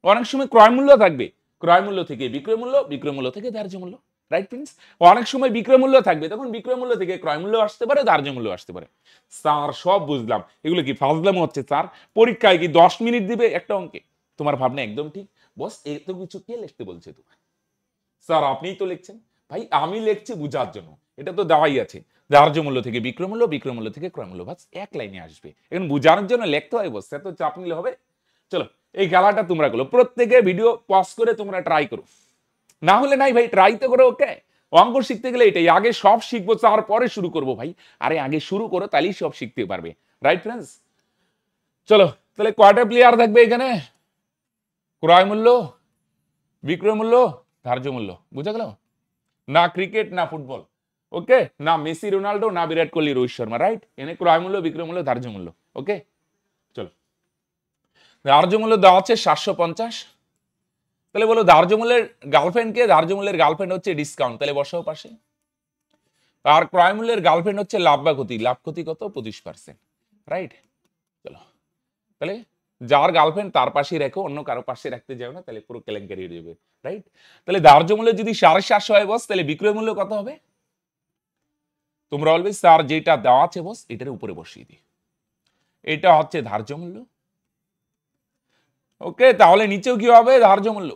অনেক সময় ক্রয় মূল্য থাকবে, ক্রয় মূল্য থেকে বিক্রয় মূল্য, বিক্রয় মূল্য থেকে ধার্য মূল্য, রাইট ফ্রেন্ডস? অনেক সময় বিক্রয় মূল্য থাকবে, তখন বিক্রয় মূল্য থেকে ক্রয় মূল্য আসতে পারে, ধার্য মূল্য আসতে পারে। স্যার সব বুঝলাম, এগুলো কি ফাজলামো হচ্ছে স্যার? পরীক্ষায় কি 10 মিনিট দিবে একটা অঙ্কে? তোমার ভাবনা একদম ঠিক বস। এত কিছু কে লিখতে বলছে তোমার? স্যার আপনিই তো লিখছেন। ভাই আমি লিখছি বুঝার জন্য, এটা তো দেওয়াই আছে, ধার্য মূল্য থেকে বিক্রয় মূল্য, বিক্রয় মূল্য থেকে ক্রয় মূল্য, বাস এক লাইনে আসবে। এখন বুঝানোর জন্য লিখতে হয় বস, এত চাপ নিলে হবে? চলো এই খেলাটা তোমরা করো, প্রত্যেকে ভিডিও পজ করে তোমরা ট্রাই করো, না হলে নাই ভাই, ট্রাই তো করো। ওকে, অঙ্ক শিখতে গেলে এটাই, আগে সব শিখবো তারপরে শুরু করবো ভাই। আরে আগে শুরু করো, তাহলেই সব শিখতে পারবে, রাইট ফ্রেন্ডস? চলো তাহলে কয়টা প্লেয়ার থাকবে এখানে? ক্রয় মূল্য, বিক্রয় মূল্য, ধার্য মূল্য, বুঝা গেল? না ক্রিকেট না ফুটবল, ওকে, না মেসি রোনাল্ডো না বিরাট কোহলি রোহিত শর্মা, রাইট? এনে ক্রয় মূল্য, বিক্রয় মূল্য, ধার্য মূল্য, ওকে। চলো ধার্য মূল্য দেওয়া আছে 750। তাহলে বলো ধার্য মূল্যের গার্লফ্রেন্ড কে? ধার্য মূল্যের গার্লফ্রেন্ড হচ্ছে ডিসকাউন্ট, তাহলে বসাও পাশে। আর ক্রয় মূল্যের গার্লফ্রেন্ড হচ্ছে লাভ বা ক্ষতি, লাভ ক্ষতি কত? 25%, রাইট? চলো তাহলে যার গার্লফ্রেন্ড তার পাশে রেখো, অন্য কারো পাশে রাখতে যাও না, তাহলে পুরো কেলেঙ্কারি হয়ে যাবে, রাইট? তাহলে ধার্য মূল্য যদি 750 হয় বস, তাহলে বিক্রয় মূল্য কত হবে? তোমরা বলবে স্যার যেটা দেওয়া আছে বস এটার উপরে বসিয়ে দিই, এটা হচ্ছে ধার্য মূল্য, ওকে। তাহলে নিচেও কি হবে? ধার্য মূল্য।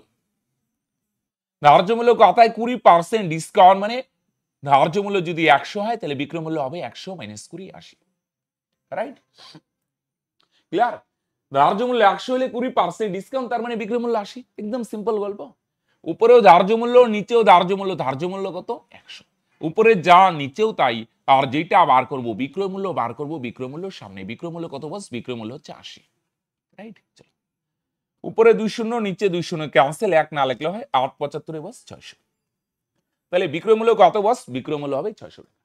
ধার্য মূল্য কথায় 20% ডিসকাউন্ট, মানে ধার্য মূল্য যদি 100 হয়, তাহলে বিক্রয় মূল্য হবে 100 মাইনাস 20, 80, রাইট? ক্লিয়ার? ধার্য মূল্য 100 হলে 20% ডিসকাউন্ট, তার মানে বিক্রয় মূল্য 80। একদম সিম্পল গল্প। উপরেও ধার্য মূল্য, নিচেও ধার্য মূল্য, ধার্য মূল্য কত? 100। উপরে যা নিচেও তাই। আর যেটা বার করব বিক্রয় মূল্য বার করব বিক্রয় মূল্যর সামনে। বিক্রয় মূল্য কত বস? বিক্রয় মূল্য হচ্ছে 80, রাইট? চলো, উপরে 2 শূন্য নিচে 2 শূন্য ক্যান্সেল, 1 না লিখলে হয় 8 75 বস 600। তাহলে বিক্রয় মূল্য কত বস? বিক্রয় মূল্য হবে 600 টাকা।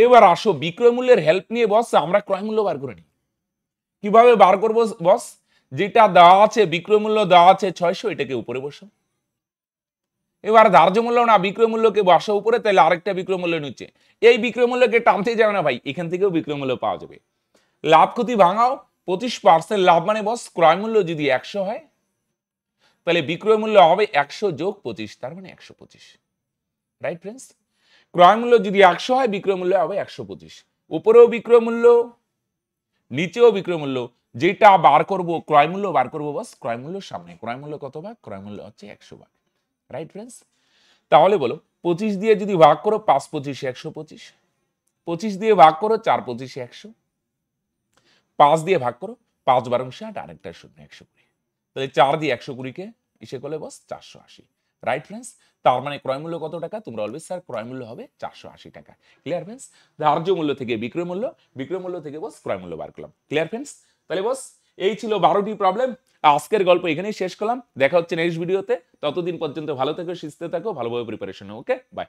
এবার আসো বিক্রয় মূল্যের হেল্প নিয়ে বস আমরা ক্রয় মূল্য বার করে নিই। কিভাবে বার করব বস? যেটা দেওয়া আছে বিক্রয় মূল্য দেওয়া আছে 600, এটাকে উপরে বসাও। এবার ধার্য মূল্য না বিক্রয় মূল্যকে বসা উপরে, তাহলে আরেকটা বিক্রয় মূল্য নিচে। এই বিক্রয় মূল্যকে টানতে যাবে না ভাই, এখান থেকেও বিক্রয় মূল্য পাওয়া যাবে। লাভ ক্ষতি ভাঙাও, 25% লাভ মানে বস ক্রয় মূল্য যদি 100 হয় তাহলে বিক্রয় মূল্য হবে 100 যোগ 25, তার মানে 125, রাইট ফ্রেন্ডস? ক্রয় মূল্য যদি 100 হয় বিক্রয় মূল্য হবে 125। উপরেও বিক্রয় মূল্য নিচেও বিক্রয় মূল্য, যেটা বার করব ক্রয় মূল্য বার করব বস ক্রয় মূল্যের সামনে। ক্রয় মূল্য কত ভাগ? ক্রয় মূল্য হচ্ছে 100 ভাগ, রাইট ফ্রেন্ডস? তাহলে বলো 25 দিয়ে যদি ভাগ করো 5 25 125, 25 দিয়ে ভাগ করো 4 25 100, 5 দিয়ে ভাগ করো 5 12 60, আরেকটা শূন্য 120। তাহলে 4 দিয়ে 120 কে ইসে করলে বস 480, রাইট ফ্রেন্ডস? তার মানে ক্রয় মূল্য কত টাকা? তোমরা বলবে স্যার ক্রয় মূল্য হবে 480 টাকা। Clear friends? ধার্য মূল্য থেকে বিক্রয় মূল্য, বিক্রয় মূল্য থেকে বস ক্রয় মূল্য বার করলাম। Clear friends? তাহলে বস এই ছিল 12টি প্রবলেম। আজকের গল্প এখানেই শেষ করলাম। দেখা হচ্ছে নেক্সট ভিডিওতে। ততদিন পর্যন্ত ভালো থেকো, সুস্থ থাকো, ভালোভাবে প্রিপারেশন নাও। Okay, by.